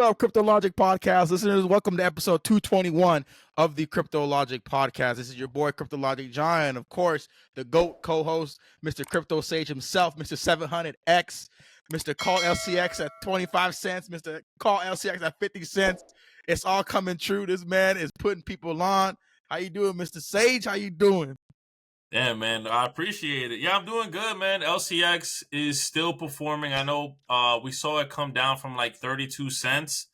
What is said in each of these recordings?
up, Cryptologic podcast listeners? Welcome to episode 221 of the Cryptologic podcast. This is your boy, Cryptologic John, and of course, the GOAT co-host, Mr. Crypto Sage himself, Mr. 700X, Mr. Call LCX at 25 cents, Mr. Call LCX at 50 cents. It's all coming true. This man is putting people on. How you doing, Mr. Sage? How you doing? Yeah, man, I appreciate it. Yeah, I'm doing good, man. LCX is still performing. I know we saw it come down from like 32 cents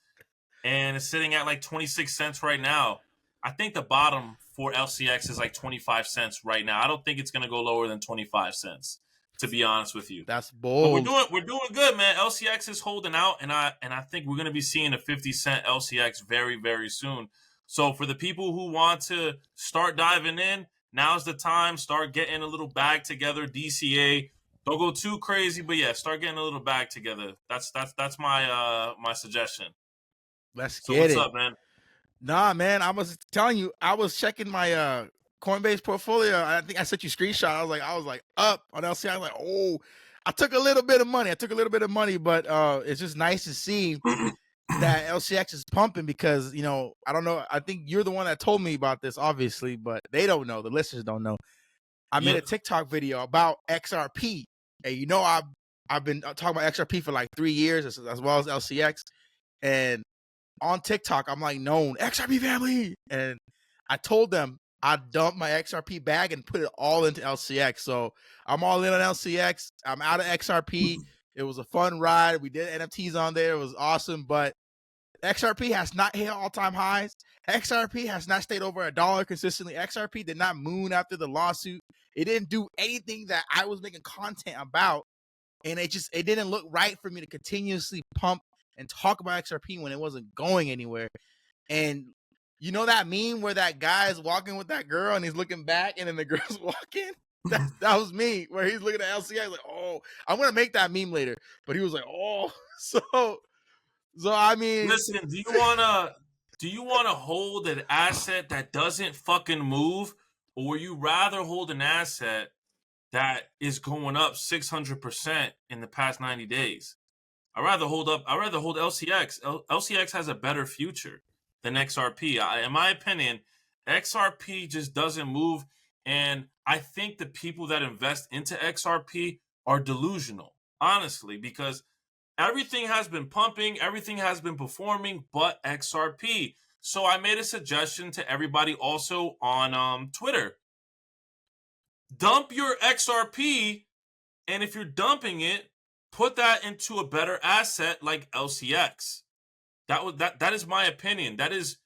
and it's sitting at like 26 cents right now. I think the bottom for LCX is like 25 cents right now. I don't think it's going to go lower than 25 cents, to be honest with you. That's But bold. we're doing good, man. LCX is holding out, and I think we're going to be seeing a 50-cent LCX very, very soon. So for the people who want to start diving in, now's the time. Start getting a little bag together. DCA. Don't go too crazy, but yeah, start getting a little bag together. That's my my suggestion. Let's So get what's it. up, man? Nah, man, I was telling you, I was checking my Coinbase portfolio. I think I sent you a screenshot. I was like up on LCI. I was like, oh, I took a little bit of money. But it's just nice to see that LCX is pumping because, you know, I don't know. I think you're the one that told me about this, obviously, but they don't know. The listeners don't know. I made a TikTok video about XRP. And, you know, I've been talking about XRP for like 3 years as well as LCX. And on TikTok, I'm like known XRP family. And I told them I dumped my XRP bag and put it all into LCX. So I'm all in on LCX. I'm out of XRP. It was a fun ride. We did NFTs on there. It was awesome. But XRP has not hit all-time highs. XRP has not stayed over $1 consistently. XRP did not moon after the lawsuit. It didn't do anything that I was making content about. And it didn't look right for me to continuously pump and talk about XRP when it wasn't going anywhere. And you know that meme where that guy is walking with that girl and he's looking back and then the girl's walking? That was me, where he's looking at LCI like, oh, I'm going to make that meme later. But he was like, oh, so I mean, listen, do you wanna hold an asset that doesn't fucking move, or would you rather hold an asset that is going up 600% in the past 90 days? I'd rather hold LCX. LCX has a better future than XRP. In my opinion, XRP just doesn't move, and I think the people that invest into XRP are delusional, honestly, because everything has been pumping, everything has been performing, but XRP. So I made a suggestion to everybody also on Twitter. Dump your XRP, and if you're dumping it, put that into a better asset like LCX. That is my opinion. That is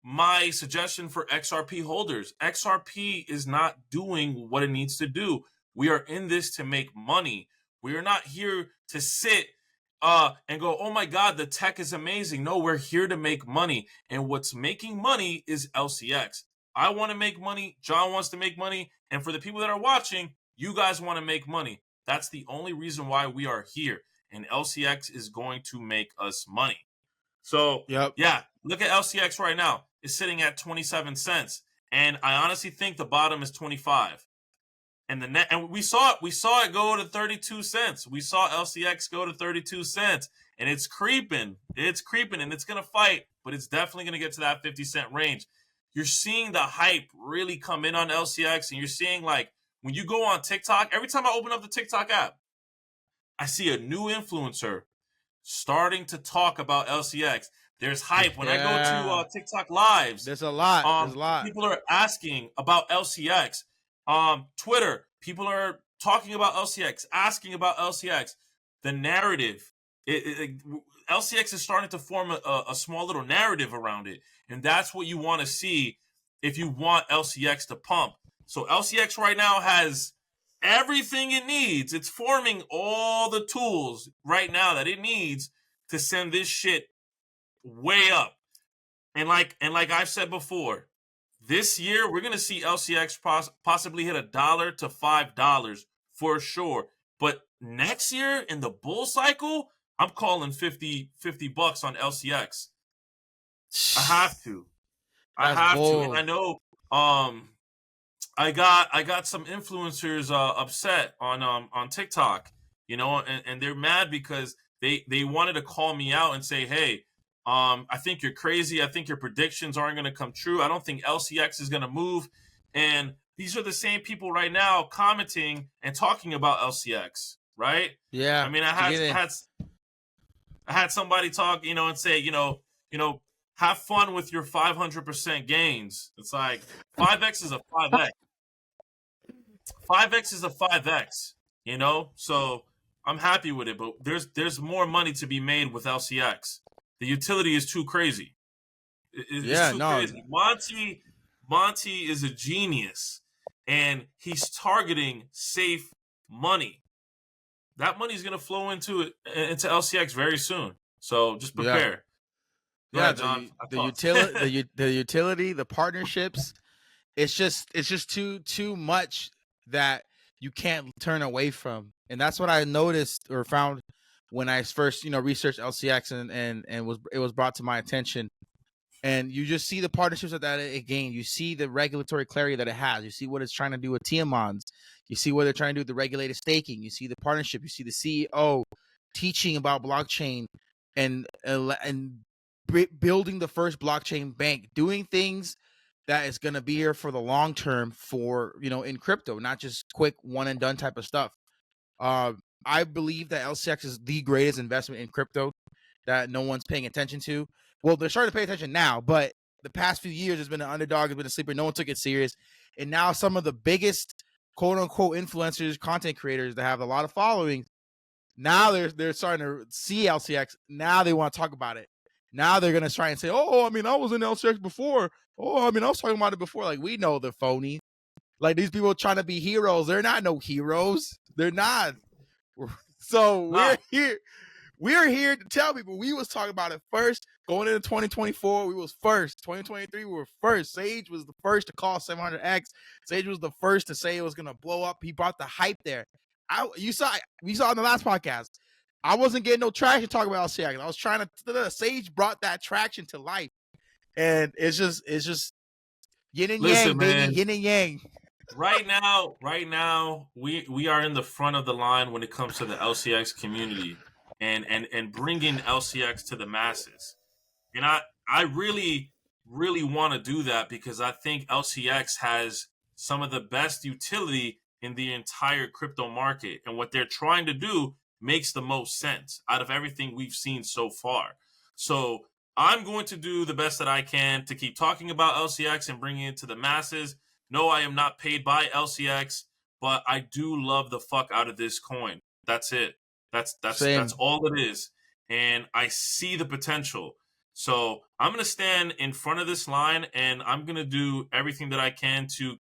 my suggestion for XRP holders. XRP is not doing what it needs to do. We are in this to make money. We are not here to sit and go, oh my God, the tech is amazing. No, we're here to make money. And what's making money is LCX. I want to make money. John wants to make money. And for the people that are watching, you guys want to make money. That's the only reason why we are here. And LCX is going to make us money. So, yeah, look at LCX right now. It's sitting at 27 cents. And I honestly think the bottom is 25. And we saw it go to 32 cents. We saw LCX go to 32 cents. And it's creeping. It's creeping, and it's going to fight. But it's definitely going to get to that 50-cent range. You're seeing the hype really come in on LCX. And you're seeing, like, when you go on TikTok, every time I open up the TikTok app, I see a new influencer starting to talk about LCX. There's hype. When I go to TikTok lives, there's a lot. People are asking about LCX. Twitter, people are talking about LCX, asking about LCX. The narrative, LCX is starting to form a small little narrative around it. And that's what you want to see if you want LCX to pump. So LCX right now has everything it needs. It's forming all the tools right now that it needs to send this shit way up. And like I've said before, this year we're gonna see LCX possibly hit $1 to $5 for sure. But next year in the bull cycle, I'm calling 50 bucks on LCX. I have to. I have to. And I know I got some influencers upset on TikTok, you know, and they're mad because they wanted to call me out and say, hey, I think you're crazy. I think your predictions aren't going to come true. I don't think LCX is going to move. And these are the same people right now commenting and talking about LCX, right? Yeah, I mean, to get in. I had somebody talk, and say, have fun with your 500% gains. It's like 5x is a 5x. 5x is a 5x, So I'm happy with it, but there's more money to be made with LCX. The utility is too crazy. It's Yeah, too no, crazy. Monty is a genius, and he's targeting safe money. That money's gonna flow into LCX very soon. So just yeah, prepare. Go yeah. ahead, John. I The talked. utility, the utility, the partnerships. It's just too much that you can't turn away from, and that's what I noticed or found when I first researched LCX and it was brought to my attention. And you just see the partnerships that it gained. You see the regulatory clarity that it has. You see what it's trying to do with Tiamons. You see what they're trying to do with the regulated staking. You see the partnership. You see the CEO teaching about blockchain and building the first blockchain bank, doing things that is going to be here for the long term for in crypto, not just quick one and done type of stuff. I believe that LCX is the greatest investment in crypto that no one's paying attention to. Well, they're starting to pay attention now, but the past few years has been an underdog, has been a sleeper. No one took it serious. And now some of the biggest quote unquote influencers, content creators that have a lot of following, now they're starting to see LCX. Now they want to talk about it. Now they're gonna try and say, "Oh, I mean, I was in LCX before. Oh, I mean, I was talking about it before." Like, we know they're phony. Like, these people trying to be heroes. They're not no heroes. They're not. So Nah, we're here to tell people we was talking about it first. Going into 2024, we was first. 2023, we were first. Sage was the first to call 700X. Sage was the first to say it was gonna blow up. He brought the hype there. We saw in the last podcast. I wasn't getting no traction talking about LCX. I was trying to. Sage brought that traction to life, and it's just yin and listen, yang, baby, man. yin and yang. Right now, we are in the front of the line when it comes to the LCX community and bringing LCX to the masses. And I really want to do that because I think LCX has some of the best utility in the entire crypto market. And what they're trying to do makes the most sense out of everything we've seen so far. So I'm going to do the best that I can to keep talking about LCX and bringing it to the masses. No, I am not paid by LCX, but I do love the fuck out of this coin. That's it. That's Same. all it is. And I see the potential. So I'm going to stand in front of this line and I'm going to do everything that I can to,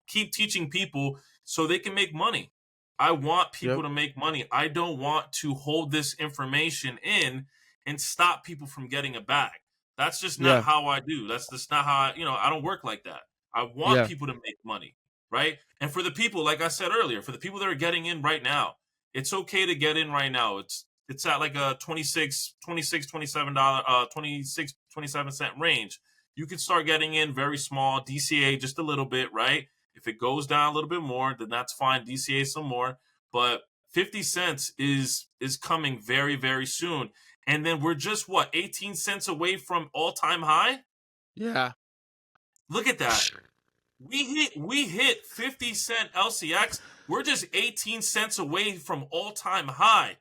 keep teaching people so they can make money. I want people Yep. to make money. I don't want to hold this information in and stop people from getting it back. That's just not Yeah. how I do. That's just not how I don't work like that. I want Yeah. people to make money, right? And for the people, like I said earlier, for the people that are getting in right now, it's okay to get in right now. It's at like a 26 $27 26 27 cent range. You can start getting in very small, DCA just a little bit, right? If it goes down a little bit more, then that's fine, DCA some more, but 50 cents is coming very very soon. And then we're just 18 cents away from all-time high. Yeah. Look at that. We hit 50-cent LCX. We're just 18 cents away from all-time high.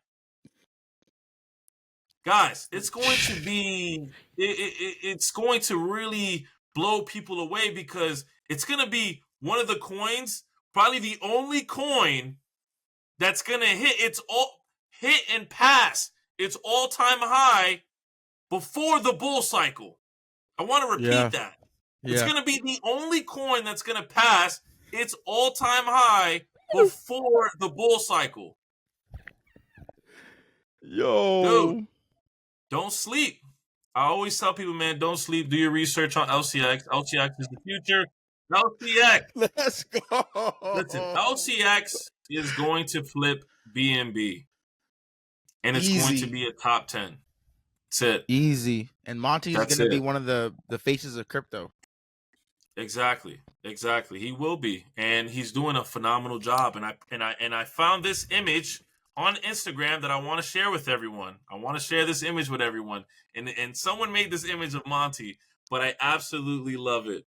Guys, it's going to be it's going to really blow people away because it's going to be one of the coins, probably the only coin that's going to hit and pass its all-time high before the bull cycle. I want to Yeah. repeat that. It's Yeah. going to be the only coin that's going to pass its all-time high before the bull cycle. Dude, Yo. don't sleep. I always tell people, man, don't sleep. Do your research on LCX. LCX is the future. LCX. Let's Listen, go. LCX is going to flip BNB, and it's going to Easy. be a top 10. That's it. Easy. And Monty's That's gonna be it. one of the faces of crypto. Exactly. He will be, and he's doing a phenomenal job. And I found this image on Instagram that I want to share with everyone. I want to share this image with everyone. And someone made this image of Monty, but I absolutely love it.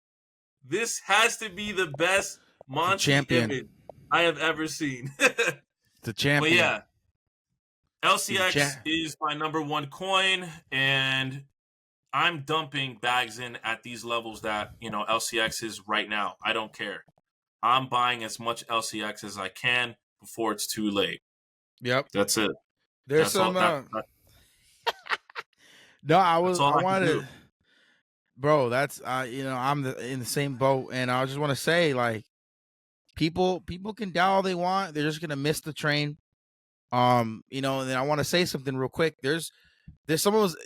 This has to be the best The Monty champion. image I have ever seen. The But champion. yeah, LCX is my #1 coin, and I'm dumping bags in at these levels that, LCX is right now. I don't care. I'm buying as much LCX as I can before it's too late. Yep. That's it. There's That's all. some. No, I That's all I can wanted do. to, bro. That's I'm in the same boat, and I just want to say, like, people can doubt all they want. They're just gonna miss the train. And then I want to say something real quick. There's some of us,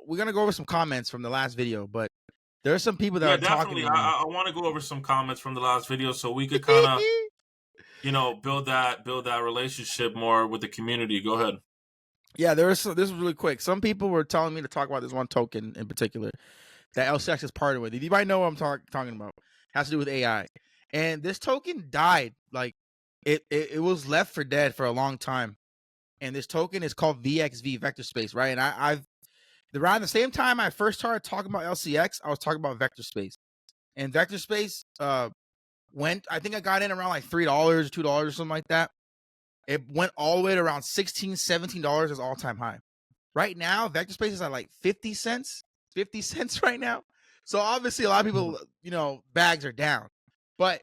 we're gonna go over some comments from the last video, but there are some people that Yeah, are talking definitely. to me. I want to go over some comments from the last video so we could kind of, build that relationship more with the community. Go ahead. Yeah, this was really quick. Some people were telling me to talk about this one token in particular that LCX is partnered with. You might know what I'm talking about. It has to do with AI. And this token died. Like, it was left for dead for a long time. And this token is called VXV, Vector Space, right? And I've around the same time I first started talking about LCX, I was talking about Vector Space. And Vector Space went, I think I got in around like $3 or $2 or something like that. It went all the way to around $16, $17 as all-time high. Right now, Vector Space is at like 50 cents right now. So obviously a lot of people, bags are down. But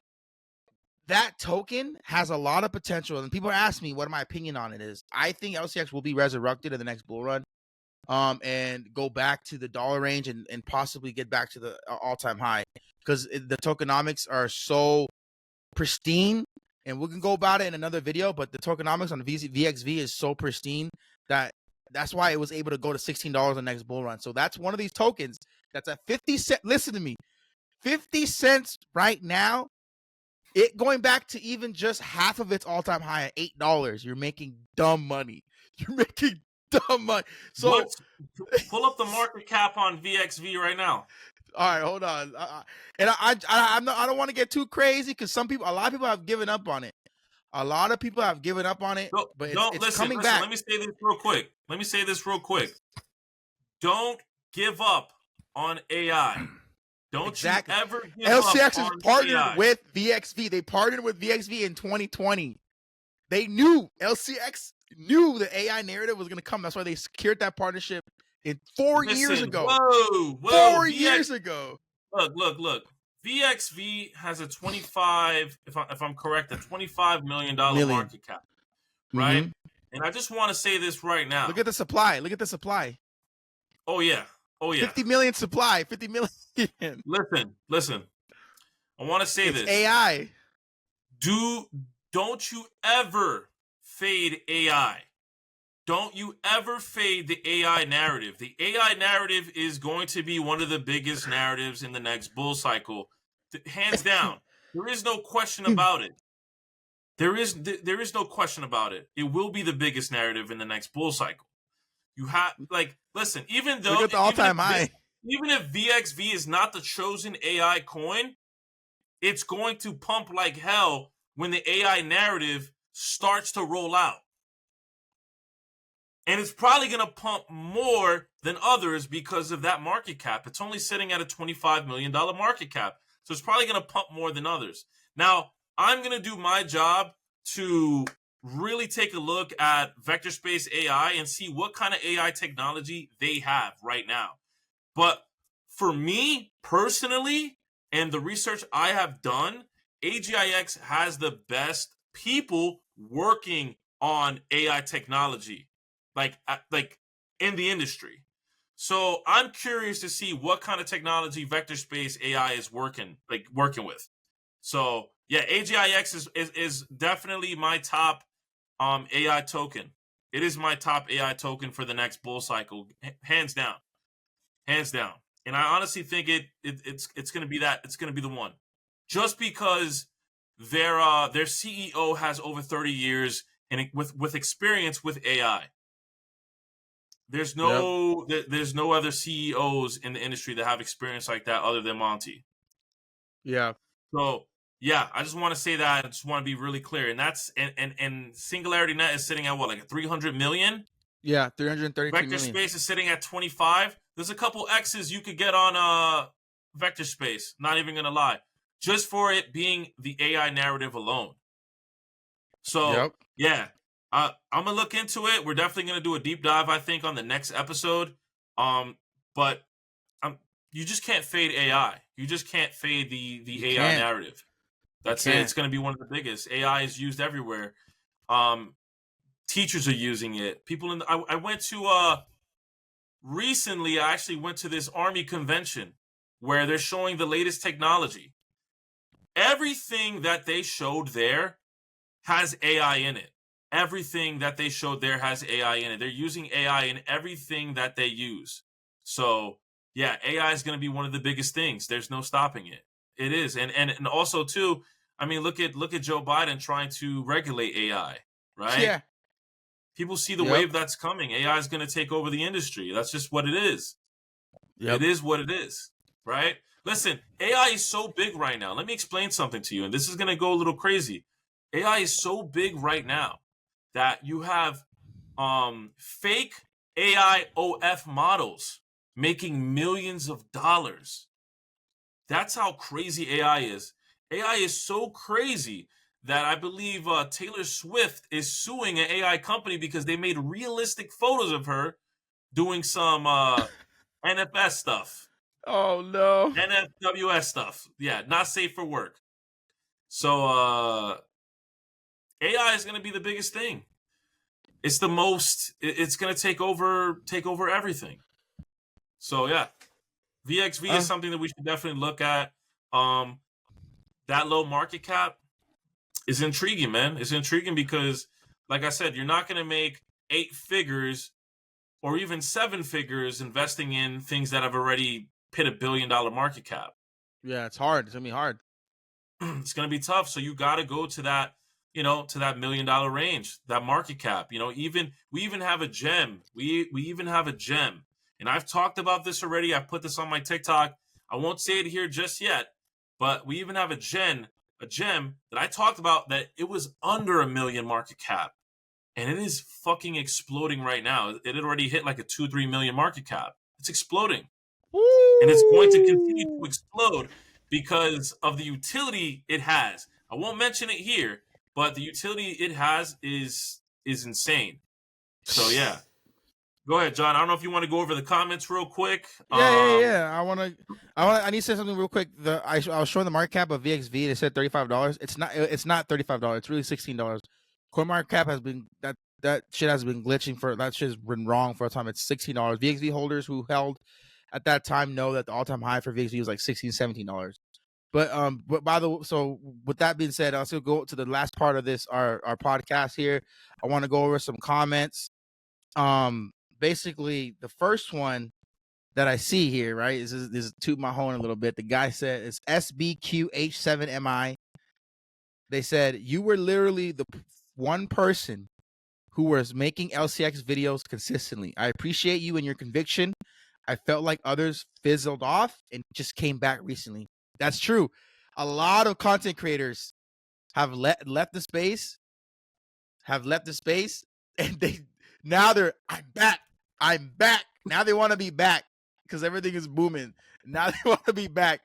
that token has a lot of potential. And people ask me what my opinion on it is. I think LCX will be resurrected in the next bull run. And go back to the dollar range and possibly get back to the all-time high, because the tokenomics are so pristine. And we can go about it in another video, but the tokenomics on the VXV is so pristine that's why it was able to go to $16 on the next bull run. So that's one of these tokens that's at 50 cents. Listen to me, 50 cents right now. It going back to even just half of its all-time high at $8. You're making dumb money. You're making dumb money. So pull up the market cap on VXV right now. All right, hold on. And I don't want to get too crazy because a lot of people have given up on it. A lot of people have given up on it, but it's coming back. Let me say this real quick. Don't give up on AI. Don't exactly. you ever give LCX up is on partnered AI. with VXV. They partnered with VXV in 2020. They knew LCX knew the AI narrative was going to come. That's why they secured that partnership in 4 years ago. Whoa, 4 years ago. Look. VXV has a 25, if I'm correct, a $25 million market cap, right? Mm-hmm. And I just want to say this right now. Look at the supply. Oh yeah. 50 million supply. 50 million. Listen. I want to say this. AI. Don't you ever fade AI. Don't you ever fade the AI narrative. The AI narrative is going to be one of the biggest narratives in the next bull cycle. Hands down. There is no question about it. There is no question about it. It will be the biggest narrative in the next bull cycle. You have, listen, even though look at the all-time high. Even if VXV is not the chosen AI coin, it's going to pump like hell when the AI narrative starts to roll out. And it's probably going to pump more than others because of that market cap. It's only sitting at a $25 million market cap. So it's probably going to pump more than others. Now, I'm going to do my job to really take a look at Vector Space AI and see what kind of AI technology they have right now. But for me personally, and the research I have done, AGIX has the best people working on AI technology. Like in the industry. So I'm curious to see what kind of technology Vector Space AI is working with. So yeah, AGIX is definitely my top AI token. It is my top AI token for the next bull cycle, hands down. And I honestly think it's going to be that. It's going to be the one, just because their CEO has over 30 years and with experience with AI. There's no other CEOs in the industry that have experience like that other than Monty. Yeah. So Yeah, I just want to say that. I just want to be really clear, and that's and Singularity Net is sitting at what, like 300 million. Yeah, 333 Vector million. Space is sitting at 25. There's a couple X's you could get on Vector Space. Not even gonna lie, just for it being the AI narrative alone. So Yep. yeah, I'm gonna look into it. We're definitely gonna do a deep dive, I think, on the next episode. But you just can't fade AI. You just can't fade You the AI can't. narrative. You That's it. can't. It's gonna be one of the biggest. AI is used everywhere. Teachers are using it. People in I went to recently. I actually went to this Army convention where they're showing the latest technology. Everything that they showed there has AI in it. Everything that they showed there has AI in it. They're using AI in everything that they use. So yeah, AI is going to be one of the biggest things. There's no stopping it. It is, and also too. I mean, look at Joe Biden trying to regulate AI, right? Yeah. People see the Yep. wave that's coming. AI is going to take over the industry. That's just what it is. Yep. It is what it is, right? Listen, AI is so big right now. Let me explain something to you, and this is going to go a little crazy. AI is so big right now that you have fake AI OF models making millions of dollars. That's how crazy AI is. AI is so crazy that I believe Taylor Swift is suing an AI company because they made realistic photos of her doing some NFS stuff, Oh no. NFWS stuff. Yeah, not safe for work. So AI is going to be the biggest thing. It's the most. It's going to take over everything. So yeah, VXV is Uh, something that we should definitely look at. Um, that low market cap is intriguing, man. It's intriguing because, like I said, you're not going to make 8 figures or even 7 figures investing in things that have already hit $1 billion market cap. yeah, it's hard. It's gonna be hard. It's going to be tough. So you got to go to that, to that $1 million range, that market cap. Even we even have a gem. We even have a gem, and I've talked about this already. I've put this on my TikTok. I won't say it here just yet, but we even have a gem that I talked about that it was under $1 million market cap, and it is fucking exploding right now. It had already hit like a 2-3 million market cap. It's exploding, and it's going to continue to Woo! explode because of the utility it has. I won't mention it here, but the utility it has is insane. So yeah, go ahead, John. I don't know if you want to go over the comments real quick. Yeah. I need to say something real quick. I was showing the market cap of VXV. They said $35. It's not. It's not $35. It's really $16. Coin market cap has been that shit has been glitching for that shit's been wrong for a time. It's $16. VXV holders who held at that time know that the all time high for VXV was like $16, $17. But so with that being said, I'll still go to the last part of this our podcast here. I want to go over some comments. Basically the first one that I see here, right, is toot my horn a little bit. The guy said it's SBQH7MI. They said you were literally the one person who was making LCX videos consistently. I appreciate you and your conviction. I felt like others fizzled off and just came back recently. That's true. A lot of content creators have left the space, and I'm back. I'm back. Now they want to be back because everything is booming. Now they want to be back.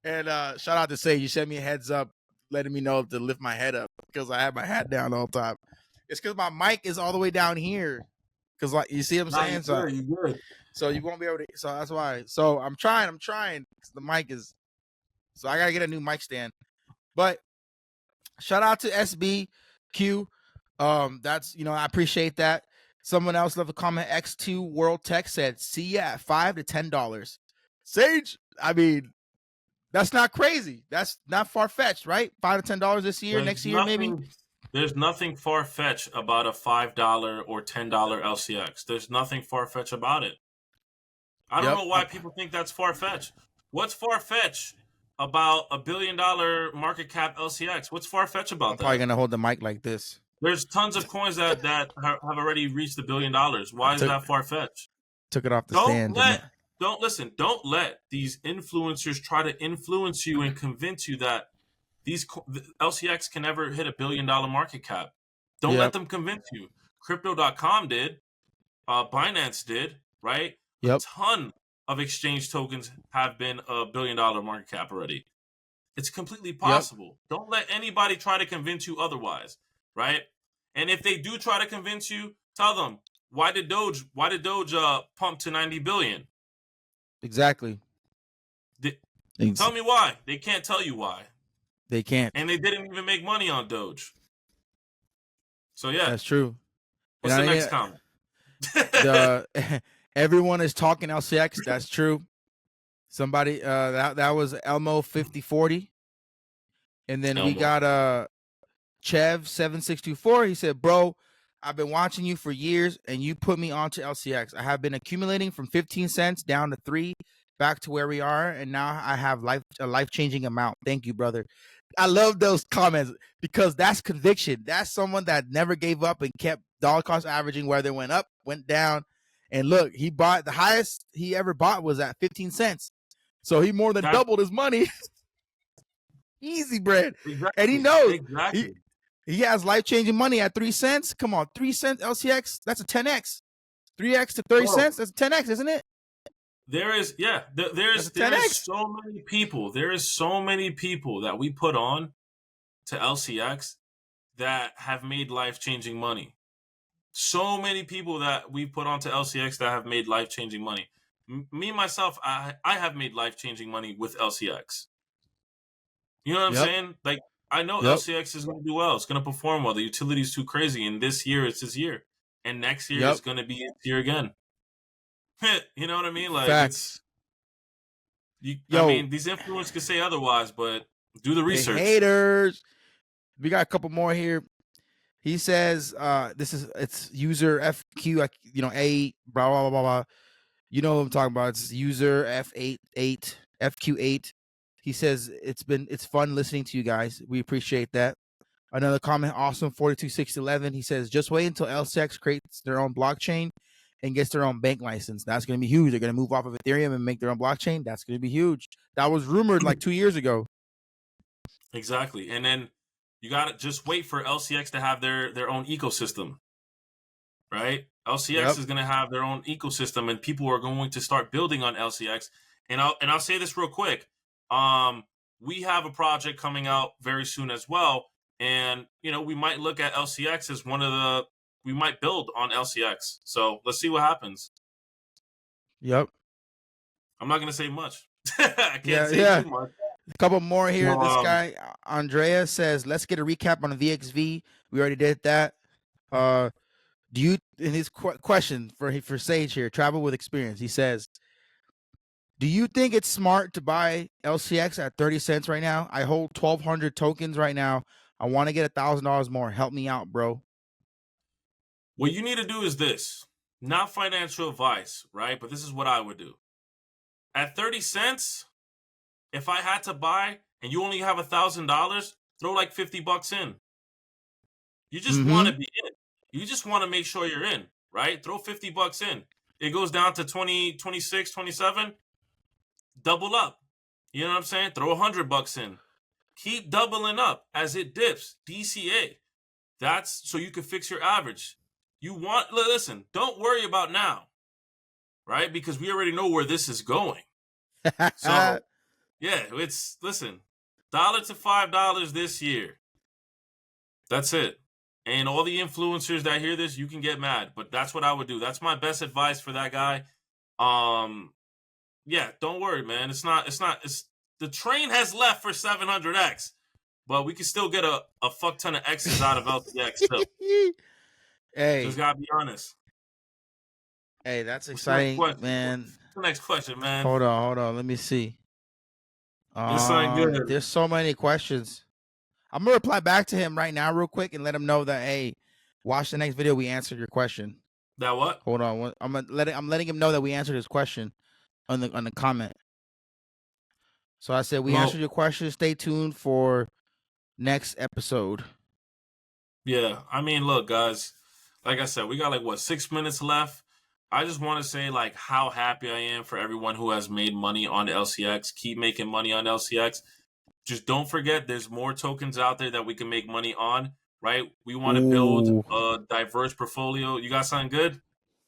And shout out to Say, you sent me a heads up, letting me know to lift my head up because I have my hat down all the time. It's because my mic is all the way down here. Because like you see what I'm Nah, saying? you good. So you won't be able to. So that's why. So I'm trying. The mic is. So I gotta get a new mic stand. But shout out to SBQ. That's I appreciate that. Someone else left a comment. X2 World Tech said, "See ya at $5 to $10." Sage, I mean, that's not crazy. That's not far fetched, right? $5 to $10 this year, next year maybe. There's nothing far fetched about a $5 or $10 LCX. There's nothing far fetched about it. I don't Yep. know why people think that's far fetched. What's far fetched about a $1 billion market cap LCX? What's far fetched about I'm probably that? gonna hold the mic like this. There's tons of coins that have already reached $1 billion. Why is that far fetched? Took it off the stand. Don't let these influencers try to influence you and convince you that LCX can never hit $1 billion market cap. Don't let Yep. them convince you. Crypto.com did. Binance did. Right. A Yep. ton of exchange tokens have been $1 billion market cap already. It's completely Yep. possible. Don't let anybody try to convince you otherwise, right? And if they do try to convince you, tell them why did Doge pump to 90 billion? Exactly. Tell me why. They can't tell you why. They can't. And they didn't even make money on Doge. So yeah, That's true. what's the next comment? Everyone is talking LCX. That's true. Somebody that was Elmo 5040. And then we got Chev 7624. He said, "Bro, I've been watching you for years and you put me onto LCX. I have been accumulating from 15 cents down to 3 back to where we are, and now I have a life-changing amount. Thank you, brother." I love those comments because that's conviction. That's someone that never gave up and kept dollar cost averaging, whether it went up, went down. And look, he bought the highest he ever bought was at 15 cents. So he more than doubled his money. Easy bread. Exactly. And he knows exactly. He has life-changing money at 3 cents. Come on, 3 cents LCX, that's a 10x. 3x to 30 cents, that's a 10x, isn't it? There is so many people. There is so many people that we put on to LCX that have made life-changing money. So many people that we put onto LCX that have made life-changing money. Me, myself, I have made life-changing money with LCX. You know what I'm saying? Like, I know LCX is going to do well. It's going to perform well. The utility is too crazy. And this year, it's his year. And next year is going to be his year again. You know what I mean? Like, facts. I mean, these influencers could say otherwise, but do the research. Hey, haters. We got a couple more here. He says, it's user FQ, A, blah, blah, blah, blah. You know what I'm talking about. It's user F88, FQ8. He says, it's fun listening to you guys. We appreciate that. Another comment, awesome, 42611. He says, just wait until LCX creates their own blockchain and gets their own bank license. That's going to be huge. They're going to move off of Ethereum and make their own blockchain. That's going to be huge. That was rumored like 2 years ago. Exactly. And then you got to just wait for LCX to have their own ecosystem, right? LCX is going to have their own ecosystem, and people are going to start building on LCX. And I'll say this real quick. We have a project coming out very soon as well, and we might look at LCX as we might build on LCX. So let's see what happens. Yep. I'm not going to say much. I can't say too much. A couple more here. This guy, Andrea, says, let's get a recap on the VXV. We already did that. Do you, in his question for Sage here, travel with experience, he says, do you think it's smart to buy LCX at 30 cents right now? I hold 1,200 tokens right now. I want to get $1,000 more. Help me out, bro. What you need to do is this. Not financial advice, right? But this is what I would do. At 30 cents, if I had to buy and you only have $1,000, throw like $50 in. You just want to be in. You just want to make sure you're in, right? Throw $50 in. It goes down to 20, 26, 27. Double up. You know what I'm saying? Throw $100 in. Keep doubling up as it dips. DCA. That's so you can fix your average. Listen, don't worry about now, right? Because we already know where this is going. So, yeah, listen, $1 to $5 this year. That's it. And all the influencers that hear this, you can get mad, but that's what I would do. That's my best advice for that guy. Yeah, don't worry, man. It's the train has left for 700X, but we can still get a fuck ton of X's out of LCX too. Hey, just gotta be honest. Hey, that's exciting, man. What's the next question, man? Hold on. Let me see. Good. There's so many questions. I'm gonna reply back to him right now, real quick, and let him know that, hey, watch the next video. We answered your question. That what? Hold on. I'm letting him know that we answered his question on the comment. So I said we answered your question. Stay tuned for next episode. Yeah, I mean, look, guys. Like I said, we got 6 minutes left. I just want to say how happy I am for everyone who has made money on LCX. Keep making money on LCX. just don't forget there's more tokens out there that we can make money on, right? We want to build Ooh. a diverse portfolio. You got something good?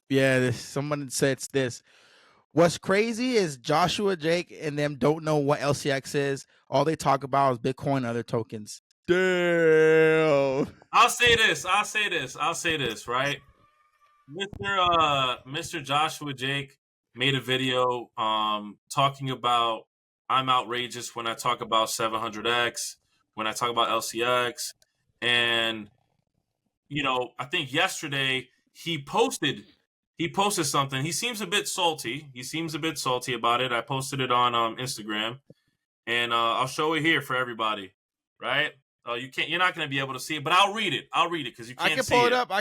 Yeah, someone said this. What's crazy is Joshua, Jake, and them don't know what LCX is. All they talk about is Bitcoin and other tokens. Damn. I'll say this, right? Mr. Joshua Jake made a video talking about I'm outrageous when I talk about 700x, when I talk about LCX, and I think yesterday he posted something. He seems a bit salty. About it. I posted it on Instagram, and I'll show it here for everybody. Right? You're not going to be able to see it, but I'll read it because you I can't can see pull it it. up.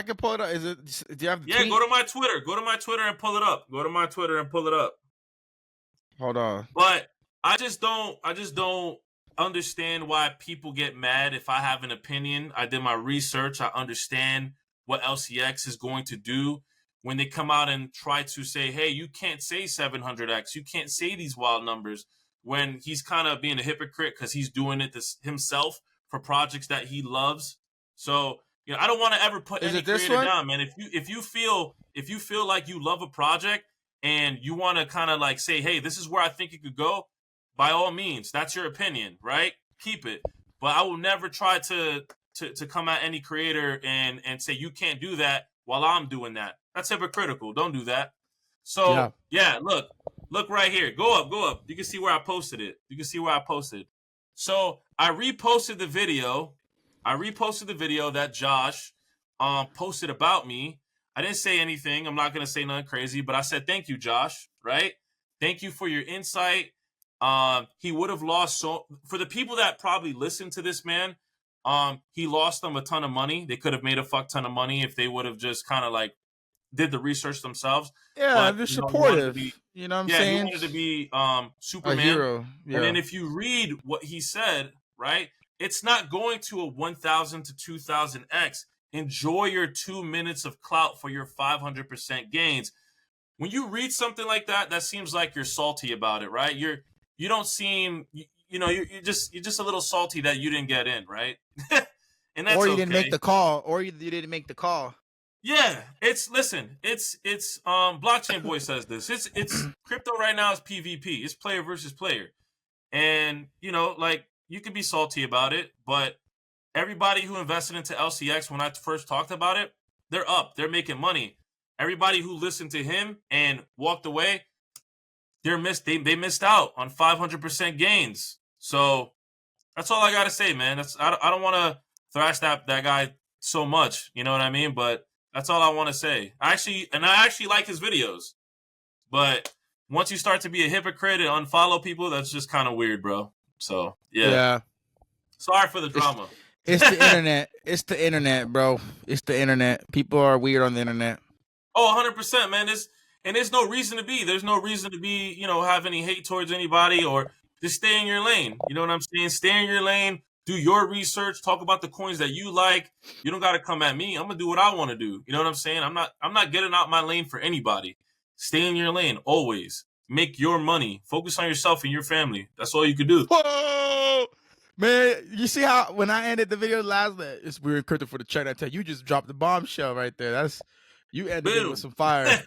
Is it? Do you have the Yeah, tweet? go to my Twitter and pull it up. Hold on. But I just don't understand why people get mad if I have an opinion. I did my research. I understand what LCX is going to do when they come out and try to say, hey, you can't say 700x. You can't say these wild numbers, when he's kind of being a hypocrite because he's doing it himself for projects that he loves. So, I don't want to ever put Is any it this creator one? down, man. If you feel like you love a project and you want to kind of like say, hey, this is where I think it could go, by all means, that's your opinion, right? Keep it. But I will never try to come at any creator and say you can't do that while I'm doing that. That's hypocritical. Don't do that. So yeah, look right here. Go up. You can see where I posted it. So I reposted the video. That Josh posted about me. I didn't say anything. I'm not gonna say nothing crazy, but I said thank you, Josh. Right? Thank you for your insight. He would have lost for the people that probably listen to this man. He lost them a ton of money. They could have made a fuck ton of money if they would have just kind of like did the research themselves. Yeah, But they're he wanted to supportive. be, You know what I'm yeah, he saying? wanted to be A Superman. hero. And Yeah. then if you read what he said, right, it's not going to a 1,000 to 2,000x. Enjoy your 2 minutes of clout for your 500% gains. When you read something like that, that seems like you're salty about it, right? You don't seem, you're just a little salty that you didn't get in, right? And that's Or you didn't make okay. the call. Or you didn't make the call. Yeah, it's Blockchain Boy says this. It's crypto right now is PvP. It's player versus player. And like, you could be salty about it, but everybody who invested into LCX when I first talked about it, they're up. They're making money. Everybody who listened to him and walked away, they missed out on 500% gains. So that's all I gotta say, man. I don't want to thrash that guy so much, you know what I mean? But that's all I want to say. I actually like his videos, but once you start to be a hypocrite and unfollow people, that's just kind of weird, bro. So yeah. Sorry for the drama. It's the internet. It's the internet, bro. It's the internet. People are weird on the internet. Oh, 100%, man. There's no reason to be. There's no reason to be, have any hate towards anybody, or just stay in your lane. You know what I'm saying? Stay in your lane, do your research, talk about the coins that you like. You don't got to come at me. I'm going to do what I want to do. You know what I'm saying? I'm not getting out my lane for anybody. Stay in your lane always. Make your money. Focus on yourself and your family. That's all you could do. Whoa! Man, you see how when I ended the video last night, it's weird crypto for the chat. I tell you just dropped the bombshell right there. You ended it with some fire.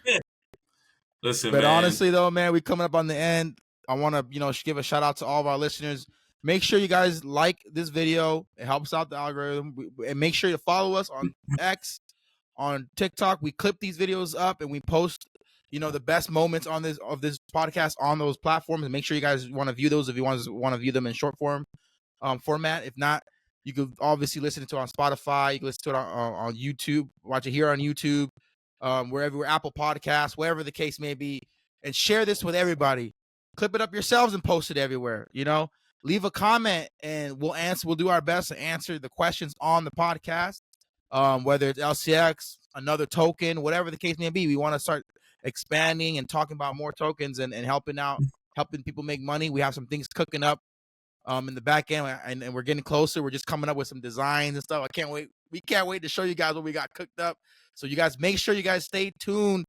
Listen, but man. Honestly though, man, we coming up on the end. I want to, give a shout out to all of our listeners. Make sure you guys like this video. It helps out the algorithm. And make sure you follow us on X, on TikTok. We clip these videos up and we post, the best moments of this podcast on those platforms. And make sure you guys want to view those if you want to view them in short form format. If not, you could obviously listen to it on Spotify. You can listen to it on YouTube. Watch it here on YouTube, wherever, Apple Podcasts, wherever the case may be. And share this with everybody. Clip it up yourselves and post it everywhere. Leave a comment and we'll do our best to answer the questions on the podcast. Whether it's LCX, another token, whatever the case may be. We want to start expanding and talking about more tokens and helping people make money. We have some things cooking up in the back end, and we're getting closer. We're just coming up with some designs and stuff. We can't wait to show you guys what we got cooked up. So you guys make sure you guys stay tuned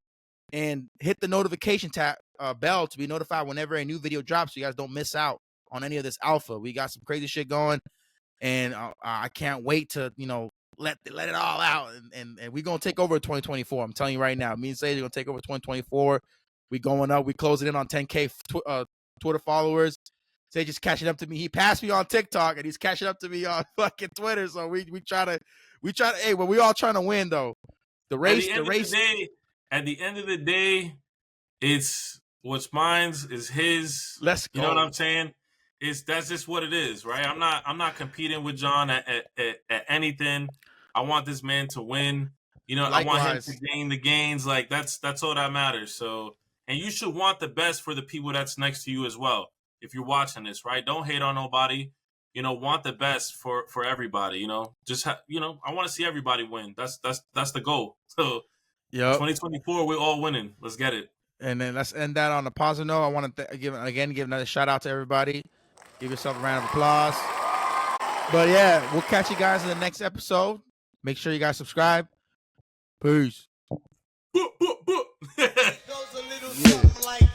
and hit the notification bell to be notified whenever a new video drops so you guys don't miss out. on any of this alpha. We got some crazy shit going, and I can't wait to let it all out, and we're gonna take over 2024. I'm telling you right now, me and Sage are gonna take over 2024. We going up. We closing in on 10K Twitter followers. Sage is catching up to me. He passed me on TikTok, and he's catching up to me on fucking Twitter. So we try to. Hey, but we all trying to win though. The race. At the end of the day, it's what's mine's is his. Let's go. You know what I'm saying? That's just what it is, right? I'm not competing with John at anything. I want this man to win. Likewise. I want him to gain the gains. Like that's all that matters. So, and you should want the best for the people that's next to you as well. If you're watching this, right? Don't hate on nobody. Want the best for everybody. Just I want to see everybody win. That's the goal. So, 2024, we're all winning. Let's get it. And then let's end that on a positive note. I want to give another shout out to everybody. Give yourself a round of applause. But yeah, we'll catch you guys in the next episode. Make sure you guys subscribe. Peace. It goes a little something like